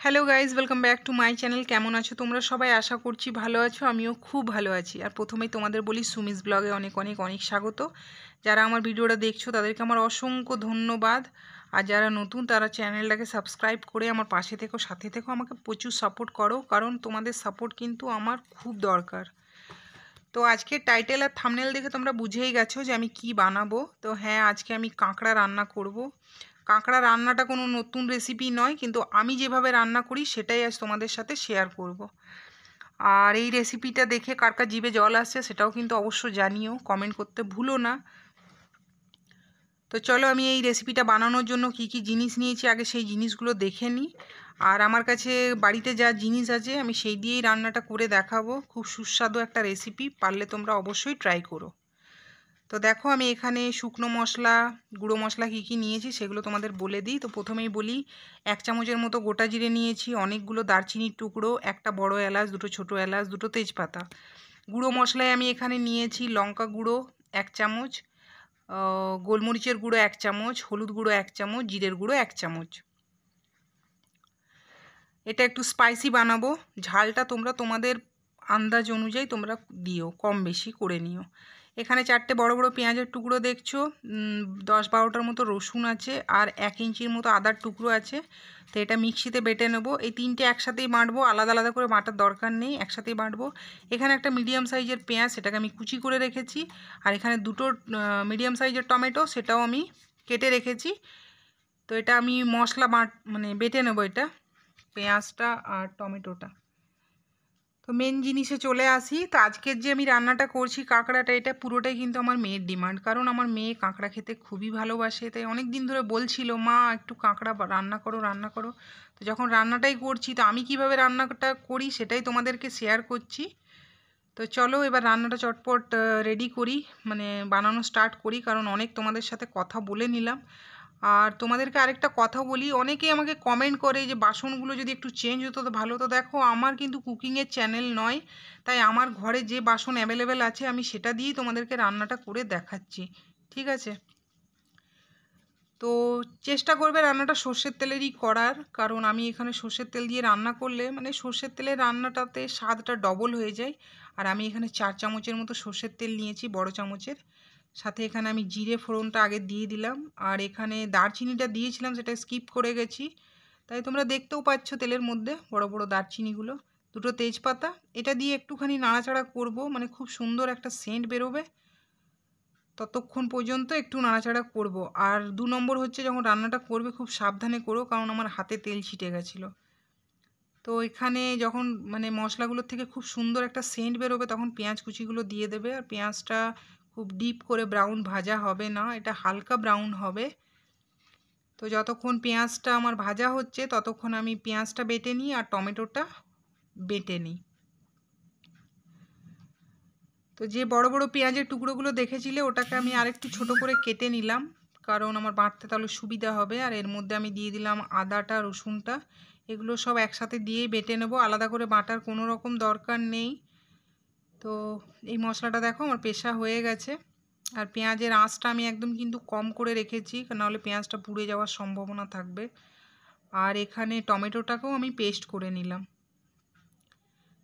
Hello guys, welcome back to my channel. কেমন আছো তোমরা সবাই? আশা করছি ভালো আছো। আমিও খুব ভালো আছি। আর প্রথমেই তোমাদের বলি, সুমিস ব্লগে অনেক অনেক অনেক স্বাগত। যারা আমার ভিডিওটা দেখছো তাদেরকে আমার অসংখ্য ধন্যবাদ। আর যারা নতুন তারা চ্যানেলটাকে সাবস্ক্রাইব করে আমার পাশে থেকো, সাথে থেকো, আমাকে প্রচুর সাপোর্ট করো, কারণ তোমাদের সাপোর্ট কিন্তু আমার খুব দরকার। তো আজকে টাইটেল আর থাম্বনেল দেখে তোমরা বুঝেই গেছো যে আমি কি বানাবো। তো হ্যাঁ, আজকে আমি কাঁকড়া রান্না করব। কাঁকড়া রান্নাটা কোনো নতুন রেসিপি নয়, কিন্তু আমি যেভাবে রান্না করি সেটাই আজ তোমাদের সাথে শেয়ার করব। আর এই রেসিপিটা দেখে কার কার জিভে জল আসছে সেটাও কিন্তু অবশ্য জানিও, কমেন্ট করতে ভুলো না। তো চলো, আমি এই রেসিপিটা বানানোর জন্য কি কি জিনিস নিয়েছি আগে সেই জিনিসগুলো দেখে নিই। আর আমার কাছে বাড়িতে যা জিনিস আছে আমি সেই দিয়েই রান্নাটা করে দেখাবো। খুব সুস্বাদু একটা রেসিপি, পারলে তোমরা অবশ্যই ট্রাই করো। তো দেখো, আমি এখানে শুকনো মশলা, গুঁড়ো মশলা কী কী নিয়েছি সেগুলো তোমাদের বলে দিই। তো প্রথমেই বলি, 1 চামচের মতো গোটা জিরে নিয়েছি, অনেকগুলো দারচিনির টুকরো, একটা বড় এলাচ, দুটো ছোটো এলাচ, দুটো তেজপাতা। গুঁড়ো মশলায় আমি এখানে নিয়েছি লঙ্কা গুঁড়ো 1 চামচ, গোলমরিচের গুঁড়ো 1 চামচ, হলুদ গুঁড়ো 1 চামচ, জিরের গুঁড়ো 1 চামচ। এটা একটু স্পাইসি বানাবো। ঝালটা তোমরা তোমাদের আন্দাজ অনুযায়ী তোমরা দিও, কম বেশি করে নিও। এখানে 4টে বড় বড় পেঁয়াজের টুকরো দেখছো, 10-12টার মতো রসুন আছে, আর 1 ইঞ্চির মতো আদার টুকরো আছে। তো এটা মিক্সিতে বেটে নেবো। এই 3টে একসাথেই বাটবো, আলাদা আলাদা করে বাটার দরকার নেই, একসাথেই বাটবো। এখানে একটা মিডিয়াম সাইজের পেঁয়াজ, সেটাকে আমি কুচি করে রেখেছি। আর এখানে দুটো মিডিয়াম সাইজের টমেটো, সেটাও আমি কেটে রেখেছি। তো এটা আমি মশলা বেটে নেবো এটা, পেঁয়াজটা আর টমেটোটা। তো মেন জিনিসে চলে আসি। তো আজকের যে আমি রান্নাটা করছি কাঁকড়াটা, এটা পুরোটাই কিন্তু আমার মেয়ের ডিমান্ড, কারণ আমার মেয়ে কাঁকড়া খেতে খুবই ভালোবাসে। তাই অনেক দিন ধরে বলছিল, মা একটু কাঁকড়া রান্না করো রান্না করো। তো যখন রান্নাটাই করছি, তো আমি কিভাবে রান্নাটা করি সেটাই তোমাদেরকে শেয়ার করছি। তো চলো এবার রান্নাটা চটপট রেডি করি, বানানো স্টার্ট করি, কারণ অনেক তোমাদের সাথে কথা বলে নিলাম। আর তোমাদেরকে আরেকটা কথা বলি, অনেকেই আমাকে কমেন্ট করে যে বাসনগুলো যদি একটু চেঞ্জ হতো তো ভালো হতো। দেখো, আমার কিন্তু কুকিংয়ের চ্যানেল নয়, তাই আমার ঘরে যে বাসন অ্যাভেলেবেল আছে আমি সেটা দিয়েই তোমাদেরকে রান্নাটা করে দেখাচ্ছি, ঠিক আছে? তো চেষ্টা করবে রান্নাটা সর্ষের তেলেরই করার, কারণ আমি এখানে সর্ষের তেল দিয়ে রান্না করলে সর্ষের তেলের রান্নাটাতে স্বাদটা ডবল হয়ে যায়। আর আমি এখানে 4 চামচের মতো সর্ষের তেল নিয়েছি, বড় চামচের। সাথে এখানে আমি জিরে ফোড়নটা আগে দিয়ে দিলাম, আর এখানে দারচিনিটা দিয়েছিলাম, সেটা স্কিপ করে গেছি। তাই তোমরা দেখতেও পাচ্ছ তেলের মধ্যে বড় বড় দারচিনিগুলো। দুটো তেজপাতা, এটা দিয়ে একটুখানি নাড়াচাড়া করব, খুব সুন্দর একটা সেন্ট বেরোবে, ততক্ষণ পর্যন্ত একটু নাড়াচাড়া করব। আর 2 নম্বর হচ্ছে, যখন রান্নাটা করবে খুব সাবধানে করো, কারণ আমার হাতে তেল ছিটে গেছিলো। তো এখানে যখন মশলাগুলোর থেকে খুব সুন্দর একটা সেন্ট বেরোবে, তখন পেঁয়াজ কুচিগুলো দিয়ে দেবে। আর পেঁয়াজটা খুব ডিপ করে ব্রাউন ভাজা হবে না, এটা হালকা ব্রাউন হবে। তো যতক্ষণ পেঁয়াজটা আমার ভাজা হচ্ছে ততক্ষণ আমি পেঁয়াজটা বেটে নিই আর টমেটোটা বেটে নিই। তো যে বড় বড় পেঁয়াজের টুকরোগুলো দেখেছিলে, ওটাকে আমি আরেকটু ছোট করে কেটে নিলাম, কারণ আমার বাটতে তাহলে সুবিধা হবে। আর এর মধ্যে আমি দিয়ে দিলাম আদাটা, রসুনটা, এগুলো সব একসাথে দিয়েই বেটে নেব, আলাদা করে বাটার কোনো রকম দরকার নেই। তো এই মশলাটা দেখো আমার পেশা হয়ে গেছে। আর পেঁয়াজের আঁচটা আমি একদম কিন্তু কম করে রেখেছি, নাহলে পেঁয়াজটা পুড়ে যাওয়ার সম্ভাবনা থাকবে। আর এখানে টমেটোটাকেও আমি পেস্ট করে নিলাম।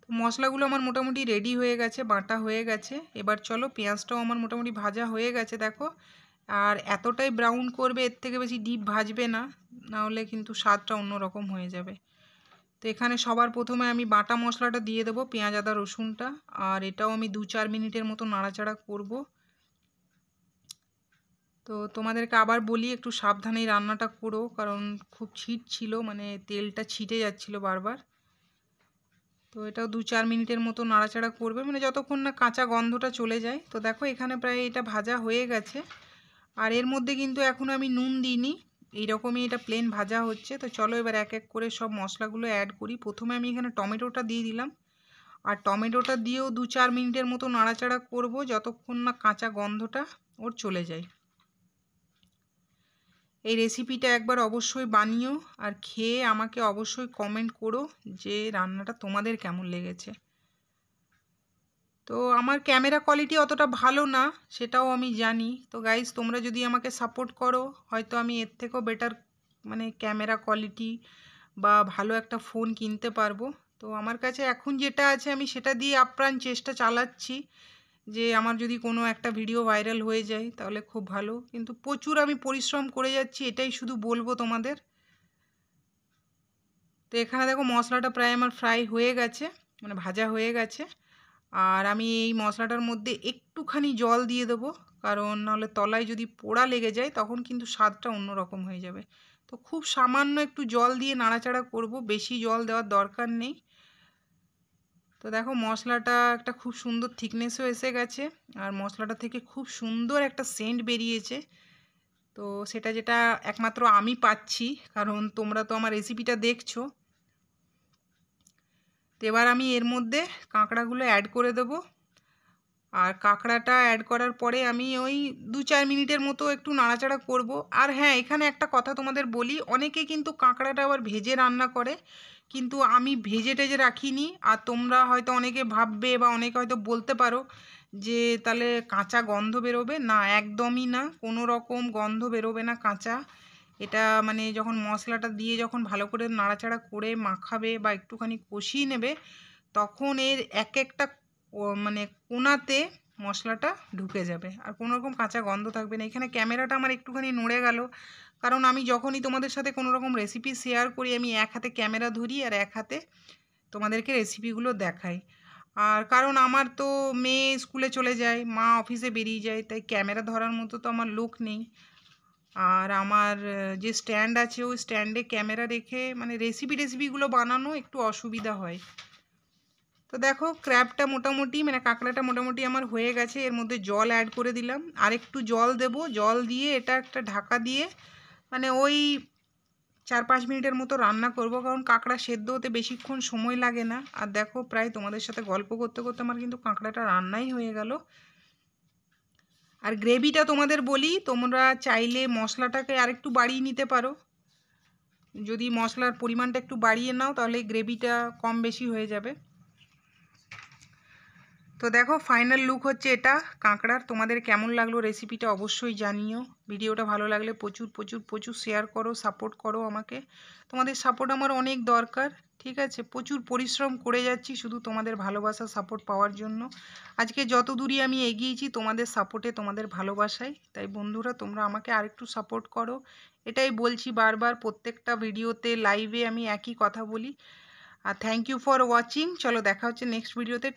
তো মশলাগুলো আমার মোটামুটি রেডি হয়ে গেছে, বাটা হয়ে গেছে। এবার চলো, পেঁয়াজটাও আমার মোটামুটি ভাজা হয়ে গেছে দেখো। আর এতটাই ব্রাউন করবে, এর থেকে বেশি ডিপ ভাজবে না, নাহলে কিন্তু স্বাদটা অন্যরকম হয়ে যাবে। তো এখানে সবার প্রথমে আমি বাটা মশলাটা দিয়ে দেবো, পেঁয়াজ আদা রসুনটা। আর এটাও আমি 2-4 মিনিটের মতো নাড়াচাড়া করব। তো তোমাদেরকে আবার বলি, একটু সাবধানেই রান্নাটা করো, কারণ খুব ছিট ছিল, তেলটা ছিটে যাচ্ছিল বারবার। তো এটাও 2-4 মিনিটের মতো নাড়াচাড়া করবে, যতক্ষণ না কাঁচা গন্ধটা চলে যায়। তো দেখো এখানে প্রায় এটা ভাজা হয়ে গেছে। আর এর মধ্যে কিন্তু এখন আমি নুন দিইনি, এইরকমই এটা প্লেন ভাজা হচ্ছে। তো চলো এবার এক এক করে সব মশলাগুলো অ্যাড করি। প্রথমে আমি এখানে টমেটোটা দিয়ে দিলাম, আর টমেটোটা দিয়েও 2-4 মিনিটের মতো নাড়াচাড়া করব, যতক্ষণ না কাঁচা গন্ধটা ওর চলে যায়। এই রেসিপিটা একবার অবশ্যই বানিও, আর খেয়ে আমাকে অবশ্যই কমেন্ট করো যে রান্নাটা তোমাদের কেমন লেগেছে। তো আমার ক্যামেরা কোয়ালিটি অতটা ভালো না, সেটাও আমি জানি। তো গাইজ, তোমরা যদি আমাকে সাপোর্ট করো, হয়তো আমি এর থেকেও বেটার ক্যামেরা কোয়ালিটি বা ভালো একটা ফোন কিনতে পারবো। তো আমার কাছে এখন যেটা আছে আমি সেটা দিয়ে আপ্রাণ চেষ্টা চালাচ্ছি যে আমার যদি কোনো একটা ভিডিও ভাইরাল হয়ে যায় তাহলে খুব ভালো, কিন্তু প্রচুর আমি পরিশ্রম করে যাচ্ছি, এটাই শুধু বলবো তোমাদের। তো এখানে দেখো মশলাটা প্রায় আমার ফ্রাই হয়ে গেছে, মানে ভাজা হয়ে গেছে। আর আমি এই মশলাটার মধ্যে একটুখানি জল দিয়ে দেবো, কারণ নাহলে তলায় যদি পোড়া লেগে যায় তখন কিন্তু স্বাদটা অন্যরকম হয়ে যাবে। তো খুব সামান্য একটু জল দিয়ে নাড়াচাড়া করব, বেশি জল দেওয়ার দরকার নেই। তো দেখো মশলাটা একটা খুব সুন্দর থিকনেসও এসে গেছে, আর মশলাটা থেকে খুব সুন্দর একটা সেন্ট বেরিয়েছে। তো সেটা যেটা একমাত্র আমি পাচ্ছি, কারণ তোমরা তো আমার রেসিপিটা দেখছো। তো এবার আমি এর মধ্যে কাঁকড়াগুলো অ্যাড করে দেবো। আর কাঁকড়াটা অ্যাড করার পরে আমি ওই 2-4 মিনিটের মতো একটু নাড়াচাড়া করব। আর হ্যাঁ, এখানে একটা কথা তোমাদের বলি, অনেকে কিন্তু কাঁকড়াটা আবার ভেজে রান্না করে, কিন্তু আমি ভেজে টেজে রাখিনি। আর তোমরা হয়তো অনেকে ভাববে বা অনেকে হয়তো বলতে পারো যে তাহলে কাঁচা গন্ধ বেরোবে। না, একদমই না, কোনো রকম গন্ধ বেরোবে না কাঁচা। এটা মানে যখন মশলাটা দিয়ে যখন ভালো করে নাড়াচাড়া করে মাখাবে বা একটুখানি কষিয়ে নেবে, তখন এর এক একটা মানে কোণাতে মশলাটা ঢুকে যাবে, আর কোনো রকম কাঁচা গন্ধ থাকবে না। এখানে ক্যামেরাটা আমার একটুখানি নড়ে গেল, কারণ আমি যখনই তোমাদের সাথে কোনো রকম রেসিপি শেয়ার করি আমি এক হাতে ক্যামেরা ধরি আর এক হাতে তোমাদেরকে রেসিপিগুলো দেখাই। আর কারণ আমার তো মেয়ে স্কুলে চলে যায়, মা অফিসে বেরিয়ে যায়, তাই ক্যামেরা ধরার মতো তো আমার লোক নেই। আর আমার যে স্ট্যান্ড আছে ওই স্ট্যান্ডে ক্যামেরা রেখে মানে রেসিপিগুলো বানানো একটু অসুবিধা হয়। তো দেখো ক্র্যাবটা মোটামুটি মানে কাঁকড়াটা মোটামুটি আমার হয়ে গেছে। এর মধ্যে জল অ্যাড করে দিলাম, আর একটু জল দেব। জল দিয়ে এটা একটা ঢাকা দিয়ে মানে ওই 4-5 মিনিটের মতো রান্না করব, কারণ কাঁকড়া সেদ্ধ হতে বেশিক্ষণ সময় লাগে না। আর দেখো প্রায় তোমাদের সাথে গল্প করতে করতে আমার কিন্তু কাঁকড়াটা রান্নাই হয়ে গেল। আর গ্রেভিটা তোমাদের বলি, তোমরা চাইলে মশলাটাকে আরেকটু বাড়িয়ে নিতে পারো। যদি মশলার পরিমাণটা একটু বাড়িয়ে নাও তাহলে গ্রেভিটা কম বেশি হয়ে যাবে। তো দেখো ফাইনাল লুক হচ্ছে এটা কাঁকড়ার। তোমাদের কেমন লাগলো রেসিপিটা অবশ্যই জানিও। ভিডিওটা ভালো লাগলে প্রচুর প্রচুর প্রচুর শেয়ার করো, সাপোর্ট করো আমাকে। তোমাদের সাপোর্ট আমার অনেক দরকার, ঠিক আছে? প্রচুর পরিশ্রম করে যাচ্ছি শুধু তোমাদের ভালোবাসা সাপোর্ট পাওয়ার জন্য। আজকে যত দূরই আমি এগিয়েছি তোমাদের সাপোর্টে, তোমাদের ভালোবাসায়। তাই বন্ধুরা তোমরা আমাকে আরেকটু সাপোর্ট করো, এটাই বলছি বারবার। প্রত্যেকটা ভিডিওতে লাইভে আমি একই কথা বলি। আর থ্যাংক ইউ ফর ওয়াচিং। চলো দেখা হচ্ছে নেক্সট ভিডিওতে।